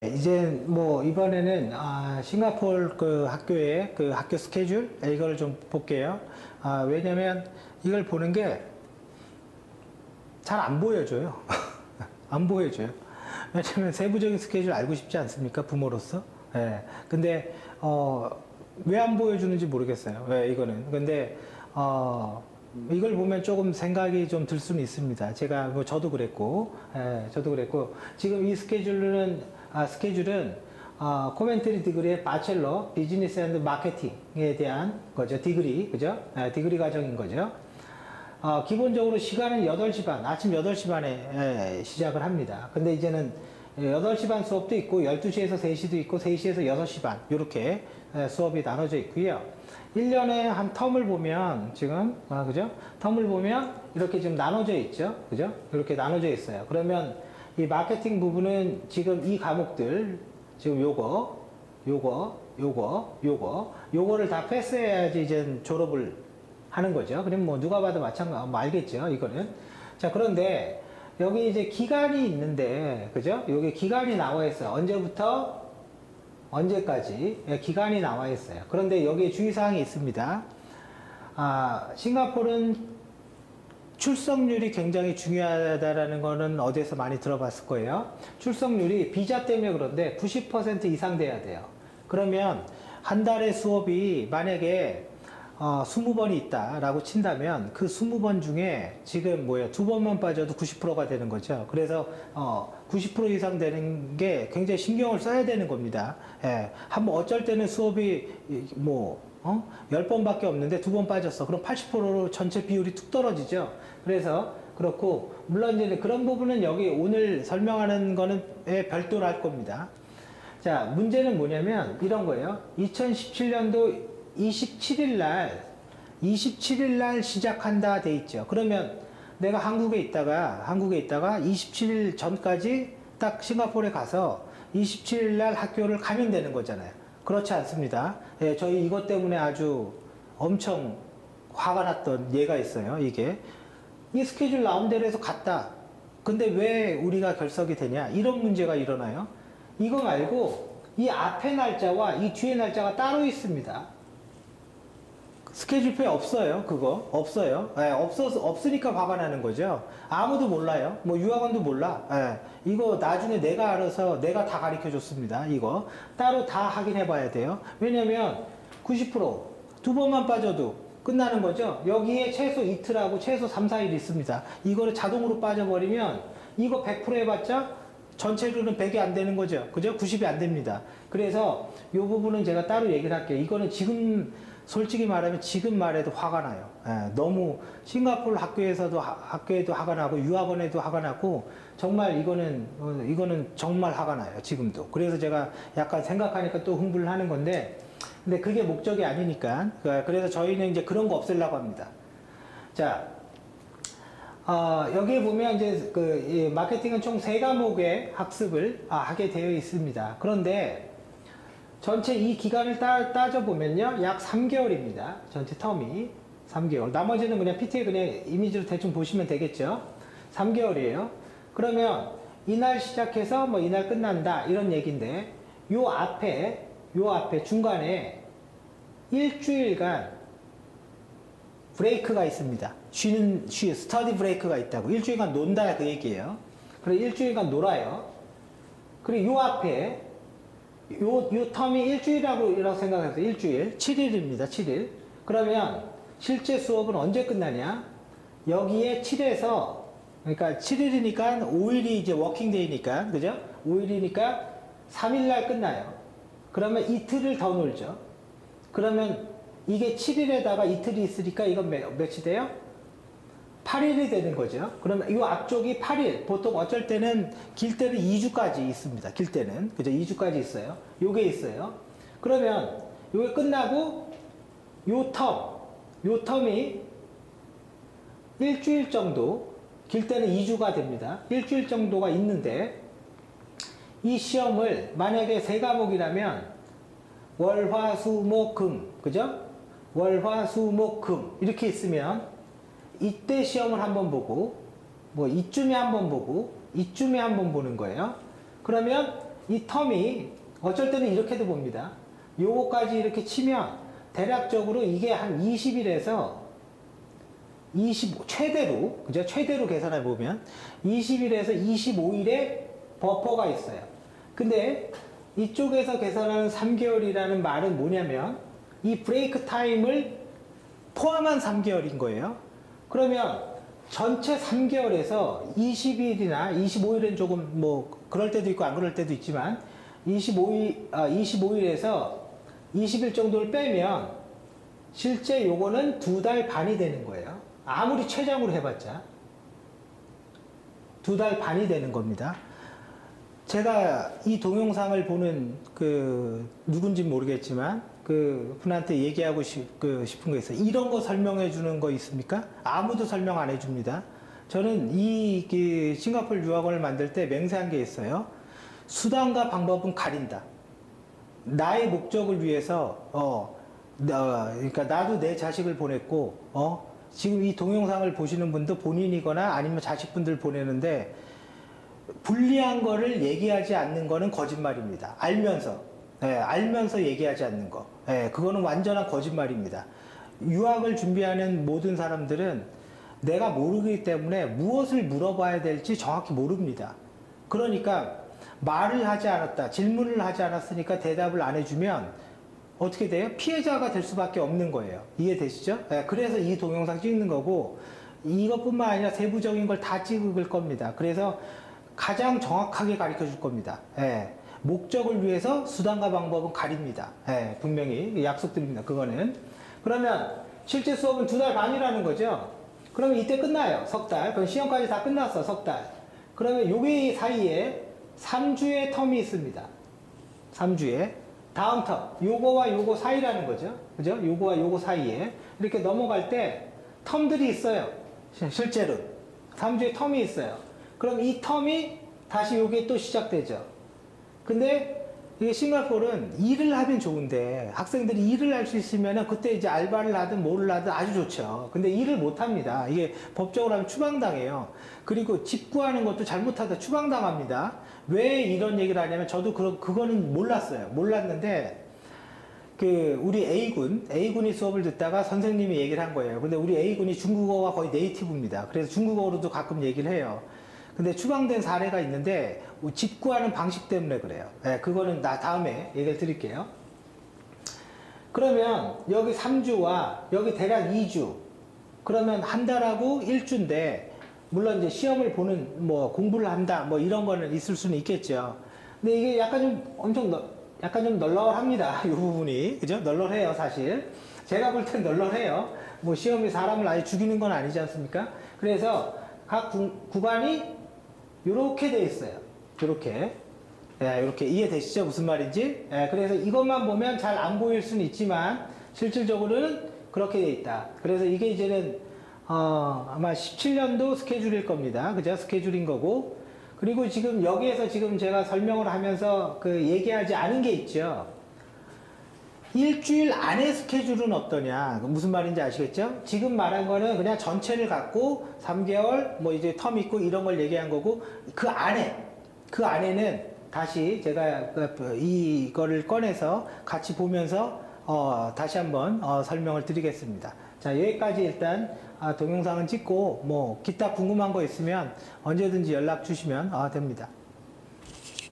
이제 뭐 이번에는 싱가포르 그 학교의 그 학교 스케줄 이걸 좀 볼게요. 왜냐면 이걸 보는 게 잘 안 보여줘요. 안 보여줘요. 왜냐면 세부적인 스케줄 알고 싶지 않습니까? 부모로서. 예. 근데 왜 안 보여주는지 모르겠어요. 왜 이거는. 근데 이걸 보면 조금 생각이 좀 들 수는 있습니다. 제가 뭐 저도 그랬고, 저도 그랬고 지금 이 스케줄은 코멘트리 디그리의 바첼러 비즈니스 앤드 마케팅에 대한 거죠. 디그리, 그죠? 디그리 과정인 거죠. 기본적으로 시간은 8시 반, 아침 8시 반에 시작을 합니다. 근데 이제는 8시 반 수업도 있고 12시에서 3시도 있고 3시에서 6시 반 이렇게 수업이 나눠져 있고요. 1년에 한 텀을 보면 지금 그죠? 텀을 보면 이렇게 지금 나눠져 있죠. 그죠? 이렇게 나눠져 있어요. 그러면 이 마케팅 부분은 지금 이 과목들 지금 요거를 다 패스해야지 이제 졸업을 하는 거죠. 그럼 뭐 누가 봐도 마찬가지, 뭐 알겠죠, 이거는. 자, 그런데 여기 이제 기간이 있는데, 그죠? 여기 기간이 나와 있어요. 언제부터 언제까지 기간이 나와 있어요. 그런데 여기에 주의사항이 있습니다. 싱가포르는 출석률이 굉장히 중요하다라는 거는 어디에서 많이 들어봤을 거예요. 출석률이 비자 때문에 그런데 90% 이상 돼야 돼요. 그러면 한 달에 수업이 만약에 20번이 있다라고 친다면 그 20번 중에 지금 두 번만 빠져도 90%가 되는 거죠. 그래서 90% 이상 되는 게 굉장히 신경을 써야 되는 겁니다. 예. 한번 어쩔 때는 수업이 10번밖에 없는데 2번 빠졌어. 그럼 80%로 전체 비율이 툭 떨어지죠. 그래서 그렇고 물론 이제 그런 부분은 여기 오늘 설명하는 거는 별도로 할 겁니다. 자, 문제는 뭐냐면 이런 거예요. 2017년도 27일 날 시작한다 돼 있죠. 그러면 내가 한국에 있다가 27일 전까지 딱 싱가포르에 가서 27일 날 학교를 가면 되는 거잖아요. 그렇지 않습니다. 예, 저희 이것 때문에 아주 엄청 화가 났던 예가 있어요. 이게 이 스케줄 나온 대로 해서 갔다. 근데 왜 우리가 결석이 되냐? 이런 문제가 일어나요. 이거 말고 이 앞에 날짜와 이 뒤에 날짜가 따로 있습니다. 스케줄표에 없어요. 그거 없어요. 없으니까 화가 나는 거죠. 아무도 몰라요. 뭐 유학원도 몰라. 이거 나중에 내가 알아서 내가 다 가르쳐 줬습니다. 이거 따로 다 확인해 봐야 돼요. 왜냐면 90%두 번만 빠져도 끝나는 거죠. 여기에 최소 이틀하고 최소 3, 4일 있습니다. 이거를 자동으로 빠져버리면 이거 100% 해봤자 전체로는 100이 안 되는 거죠. 그죠? 90이 안 됩니다. 그래서 이 부분은 제가 따로 얘기를 할게요. 이거는 지금 솔직히 말하면 지금 말해도 화가 나요. 너무 싱가포르 학교에도 화가 나고 유학원에도 화가 나고 정말 이거는 정말 화가 나요. 지금도. 그래서 제가 약간 생각하니까 또 흥분을 하는 건데 근데 그게 목적이 아니니까 그래서 저희는 이제 그런 거 없애려고 합니다. 자, 여기에 보면 이제 이 마케팅은 총 3과목의 학습을 하게 되어 있습니다. 그런데 전체 이 기간을 따져보면요. 약 3개월입니다. 전체 텀이 3개월. 나머지는 그냥 PT에 그냥 이미지로 대충 보시면 되겠죠. 3개월이에요. 그러면 이날 시작해서 뭐 이날 끝난다. 이런 얘기인데, 요 앞에 중간에 일주일간 브레이크가 있습니다. 스터디 브레이크가 있다고. 일주일간 논다 그 얘기예요. 그래, 일주일간 놀아요. 그리고 요 앞에 요 텀이 일주일이라고 생각해서 일주일, 7일입니다. 7일. 그러면 실제 수업은 언제 끝나냐? 여기에 7에서, 그러니까 7일이니까 5일이 이제 워킹데이니까, 그죠? 5일이니까 3일날 끝나요. 그러면 이틀을 더 놀죠. 그러면 이게 7일에다가 이틀이 있으니까 이건 몇이 돼요? 8일이 되는 거죠. 그러면 이 앞쪽이 8일. 보통 어쩔 때는 길 때는 2주까지 있습니다. 길 때는. 그죠? 2주까지 있어요. 요게 있어요. 그러면 요게 끝나고 요 텀이 일주일 정도, 길 때는 2주가 됩니다. 일주일 정도가 있는데 이 시험을 만약에 3과목이라면 월, 화, 수, 목, 금. 그죠? 월, 화, 수, 목, 금. 이렇게 있으면 이때 시험을 한번 보고, 뭐 이쯤에 한번 보고, 이쯤에 한번 보는 거예요. 그러면 이 텀이 어쩔 때는 이렇게도 봅니다. 요거까지 이렇게 치면 대략적으로 이게 한 20일에서 25, 최대로, 그죠? 최대로 계산해 보면 20일에서 25일의 버퍼가 있어요. 근데 이쪽에서 계산하는 3개월이라는 말은 뭐냐면 이 브레이크 타임을 포함한 3개월인 거예요. 그러면 전체 3개월에서 20일이나 25일은 조금 뭐 그럴 때도 있고 안 그럴 때도 있지만 25일에서 20일 정도를 빼면 실제 요거는 2달 반이 되는 거예요. 아무리 최장으로 해봤자 2달 반이 되는 겁니다. 제가 이 동영상을 보는 누군지 모르겠지만 분한테 얘기하고 싶은 거 있어요. 이런 거 설명해 주는 거 있습니까? 아무도 설명 안 해줍니다. 저는 이 싱가포르 유학원을 만들 때 맹세한 게 있어요. 수단과 방법은 가린다. 나의 목적을 위해서 그러니까 나도 내 자식을 보냈고 지금 이 동영상을 보시는 분도 본인이거나 아니면 자식분들 보내는데 불리한 거를 얘기하지 않는 거는 거짓말입니다. 알면서 얘기하지 않는 거. 그거는 완전한 거짓말입니다. 유학을 준비하는 모든 사람들은 내가 모르기 때문에 무엇을 물어봐야 될지 정확히 모릅니다. 그러니까 말을 하지 않았다, 질문을 하지 않았으니까 대답을 안 해주면 어떻게 돼요? 피해자가 될 수밖에 없는 거예요. 이해되시죠? 그래서 이 동영상 찍는 거고 이것뿐만 아니라 세부적인 걸 다 찍을 겁니다. 그래서 가장 정확하게 가르쳐 줄 겁니다. 목적을 위해서 수단과 방법은 가립니다. 분명히 약속드립니다. 그거는. 그러면 실제 수업은 2달 반이라는 거죠. 그러면 이때 끝나요. 석 달. 그럼 시험까지 다 끝났어. 석 달. 그러면 여기 사이에 3주의 텀이 있습니다. 3주에. 다음 텀. 요거와 요거 사이라는 거죠. 그죠? 요거와 요거 사이에. 이렇게 넘어갈 때 텀들이 있어요. 실제로. 3주의 텀이 있어요. 그럼 이 텀이 다시 요게 또 시작되죠. 근데 이게 싱가포르는 일을 하면 좋은데 학생들이 일을 할 수 있으면 그때 이제 알바를 하든 뭐를 하든 아주 좋죠. 근데 일을 못 합니다. 이게 법적으로 하면 추방당해요. 그리고 집 구하는 것도 잘못하다 추방당합니다. 왜 이런 얘기를 하냐면 저도 그거는 몰랐어요. 몰랐는데 우리 A군이 수업을 듣다가 선생님이 얘기를 한 거예요. 근데 우리 A군이 중국어가 거의 네이티브입니다. 그래서 중국어로도 가끔 얘기를 해요. 근데 추방된 사례가 있는데 집 구하는 방식 때문에 그래요. 그거는 다음에 얘기를 드릴게요. 그러면 여기 3주와 여기 대략 2주 그러면 한 달하고 1주인데 물론 이제 시험을 보는 뭐 공부를 한다 뭐 이런 거는 있을 수는 있겠죠. 근데 이게 약간 좀 널널합니다. 이 부분이 그죠? 널널해요 사실. 제가 볼 땐 널널해요. 뭐 시험이 사람을 아예 죽이는 건 아니지 않습니까? 그래서 각 구간이 요렇게 돼 있어요. 요렇게. 요렇게 이해되시죠? 무슨 말인지? 그래서 이것만 보면 잘 안 보일 수는 있지만 실질적으로는 그렇게 돼 있다. 그래서 이게 이제는 아마 17년도 스케줄일 겁니다. 그죠? 스케줄인 거고. 그리고 지금 여기에서 지금 제가 설명을 하면서 얘기하지 않은 게 있죠. 일주일 안에 스케줄은 어떠냐? 무슨 말인지 아시겠죠? 지금 말한 거는 그냥 전체를 갖고 3개월, 뭐 이제 텀 있고 이런 걸 얘기한 거고, 그 안에는 다시 제가 이거를 꺼내서 같이 보면서, 다시 한번, 설명을 드리겠습니다. 자, 여기까지 일단, 동영상은 찍고, 뭐, 기타 궁금한 거 있으면 언제든지 연락 주시면, 됩니다.